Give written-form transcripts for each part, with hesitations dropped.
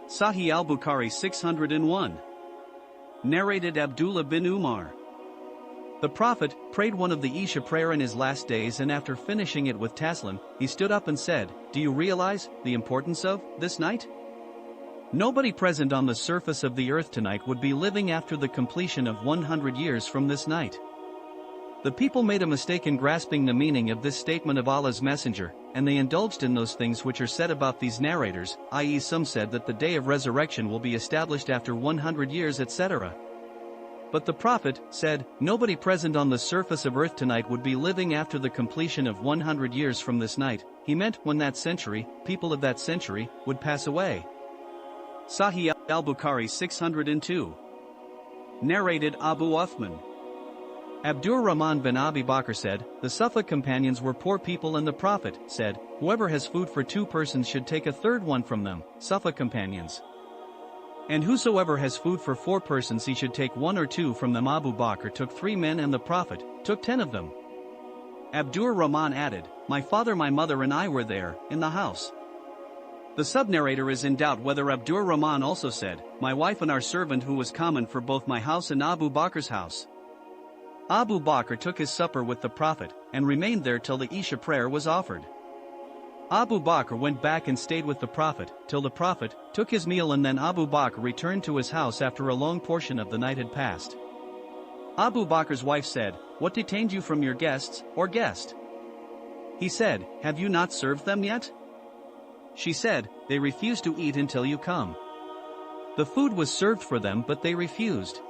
Sahih al-Bukhari 601. Narrated Abdullah bin Umar. The Prophet prayed one of the Isha prayer in his last days, and after finishing it with taslim, he stood up and said, "Do you realize the importance of this night? Nobody present on the surface of the earth tonight would be living after the completion of 100 years from this night." The people made a mistake in grasping the meaning of this statement of Allah's Messenger, and they indulged in those things which are said about these narrators, i.e. some said that the day of resurrection will be established after 100 years, etc. But the Prophet said, nobody present on the surface of earth tonight would be living after the completion of 100 years from this night. He meant when that century, people of that century, would pass away. Sahih al-Bukhari 602. Narrated Abu Uthman. Abdur Rahman bin Abi Bakr said, the Sufa companions were poor people, and the Prophet said, whoever has food for 2 persons should take a third one from them, Sufa companions. And whosoever has food for 4 persons he should take 1 or 2 from them. Abu Bakr took 3 men and the Prophet took 10 of them. Abdur Rahman added, my father, my mother and I were there, in the house. The sub-narrator is in doubt whether Abdur Rahman also said, my wife and our servant, who was common for both my house and Abu Bakr's house. Abu Bakr took his supper with the Prophet, and remained there till the Isha prayer was offered. Abu Bakr went back and stayed with the Prophet, till the Prophet took his meal, and then Abu Bakr returned to his house after a long portion of the night had passed. Abu Bakr's wife said, what detained you from your guests, or guest? He said, have you not served them yet? She said, they refused to eat until you come. The food was served for them, but they refused.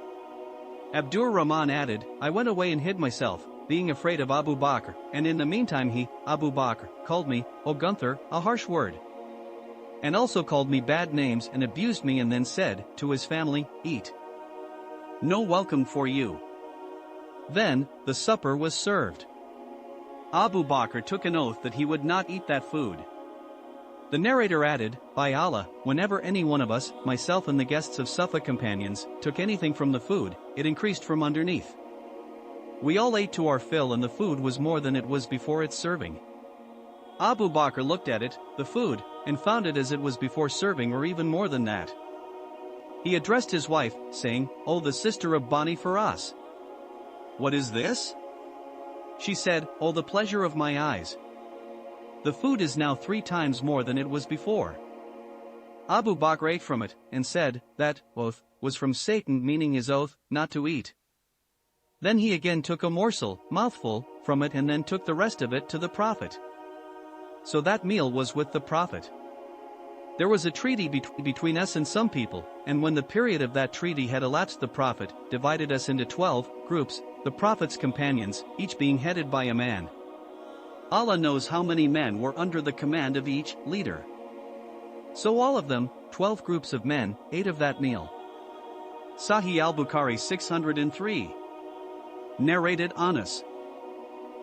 Abdur Rahman added, I went away and hid myself, being afraid of Abu Bakr, and in the meantime he, Abu Bakr, called me, O Gunther, a harsh word. And also called me bad names and abused me, and then said to his family, eat. No welcome for you. Then, the supper was served. Abu Bakr took an oath that he would not eat that food. The narrator added, by Allah, whenever any one of us, myself and the guests of Sufa companions, took anything from the food, it increased from underneath. We all ate to our fill, and the food was more than it was before its serving. Abu Bakr looked at it, the food, and found it as it was before serving, or even more than that. He addressed his wife, saying, O the sister of Bani Faras, what is this? She said, O the pleasure of my eyes. The food is now 3 times more than it was before. Abu Bakr ate from it, and said, that oath was from Satan, meaning his oath not to eat. Then he again took a morsel, mouthful, from it, and then took the rest of it to the Prophet. So that meal was with the Prophet. There was a treaty between us and some people, and when the period of that treaty had elapsed, the Prophet divided us into 12 groups, the Prophet's companions, each being headed by a man. Allah knows how many men were under the command of each leader. So all of them, 12 groups of men, ate of that meal. Sahih al-Bukhari 603. Narrated Anas.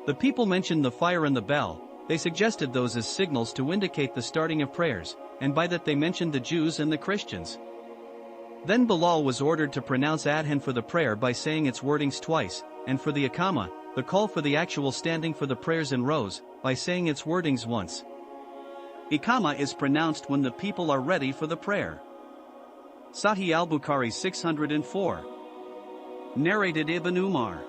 The people mentioned the fire and the bell. They suggested those as signals to indicate the starting of prayers, and by that they mentioned the Jews and the Christians. Then Bilal was ordered to pronounce Adhan for the prayer by saying its wordings twice, and for the Iqama, the call for the actual standing for the prayers in rows, by saying its wordings once. Iqama is pronounced when the people are ready for the prayer. Sahih al-Bukhari 604. Narrated Ibn Umar.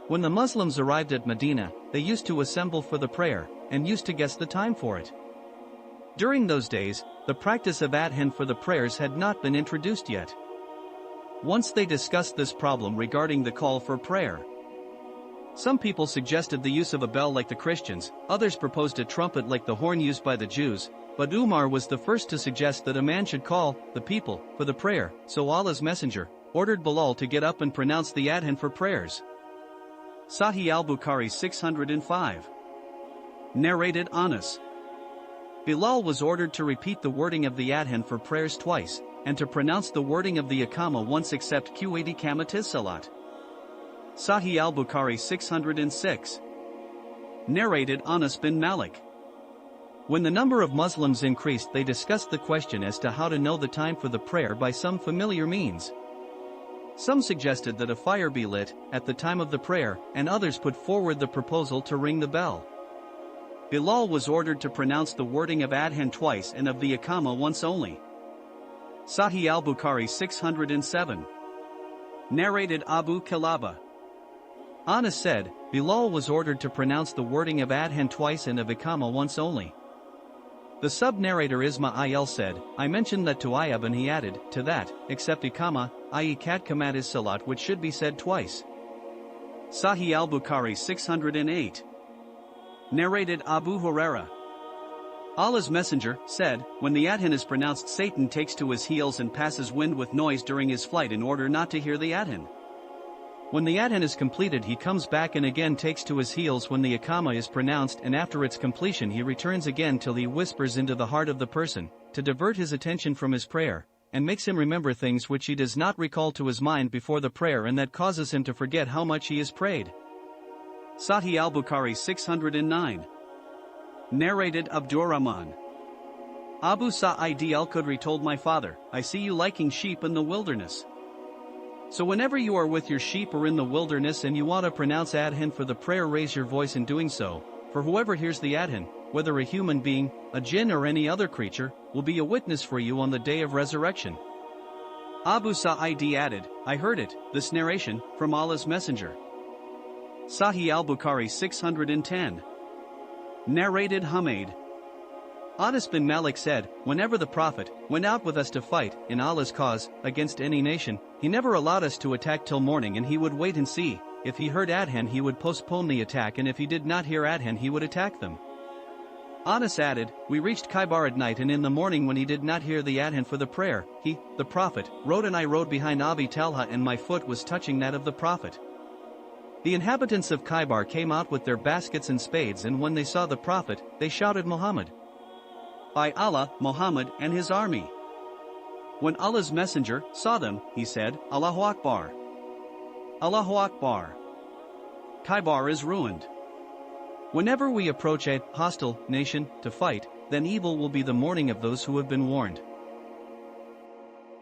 When the Muslims arrived at Medina, they used to assemble for the prayer, and used to guess the time for it. During those days, the practice of Adhan for the prayers had not been introduced yet. Once they discussed this problem regarding the call for prayer. Some people suggested the use of a bell like the Christians, others proposed a trumpet like the horn used by the Jews, but Umar was the first to suggest that a man should call the people for the prayer, so Allah's Messenger ordered Bilal to get up and pronounce the Adhan for prayers. Sahih al-Bukhari 605. Narrated Anas. Bilal was ordered to repeat the wording of the Adhan for prayers twice, and to pronounce the wording of the Iqama once except Qadi Kamatiz Salat. Sahih al-Bukhari 606. Narrated Anas bin Malik. When the number of Muslims increased, they discussed the question as to how to know the time for the prayer by some familiar means. Some suggested that a fire be lit at the time of the prayer, and others put forward the proposal to ring the bell. Bilal was ordered to pronounce the wording of Adhan twice and of the Iqama once only. Sahih al-Bukhari 607. Narrated Abu Kilaba. Anas said, Bilal was ordered to pronounce the wording of adhan twice and of Iqama once only. The sub-narrator Ismail said, I mentioned that to Ayub and he added, to that, except Iqama, i.e. kat kamat is salat which should be said twice. Sahih al-Bukhari 608. Narrated Abu Huraira. Allah's Messenger said, when the adhan is pronounced, Satan takes to his heels and passes wind with noise during his flight in order not to hear the adhan. When the adhan is completed he comes back and again takes to his heels when the Iqama is pronounced, and after its completion he returns again till he whispers into the heart of the person, to divert his attention from his prayer, and makes him remember things which he does not recall to his mind before the prayer and that causes him to forget how much he has prayed. Sahih al-Bukhari 609. Narrated Abdurrahman. Abu Sa'id al-Khudri told my father, I see you liking sheep in the wilderness. So whenever you are with your sheep or in the wilderness and you want to pronounce adhan for the prayer, raise your voice in doing so, for whoever hears the adhan, whether a human being, a jinn or any other creature, will be a witness for you on the day of resurrection. Abu Sa'id added, I heard it, this narration, from Allah's Messenger. Sahih al-Bukhari 610. Narrated Humayd. Anas bin Malik said, whenever the Prophet went out with us to fight, in Allah's cause, against any nation, he never allowed us to attack till morning, and he would wait and see. If he heard adhan he would postpone the attack, and if he did not hear adhan he would attack them. Anas added, we reached Khaybar at night, and in the morning when he did not hear the adhan for the prayer, he, the Prophet, rode and I rode behind Abi Talha and my foot was touching that of the Prophet. The inhabitants of Khaybar came out with their baskets and spades, and when they saw the Prophet, they shouted Muhammad. By Allah, Muhammad and his army. When Allah's Messenger saw them, he said, Allahu Akbar. Allahu Akbar. Khaybar is ruined. Whenever we approach a hostile nation to fight, then evil will be the mourning of those who have been warned.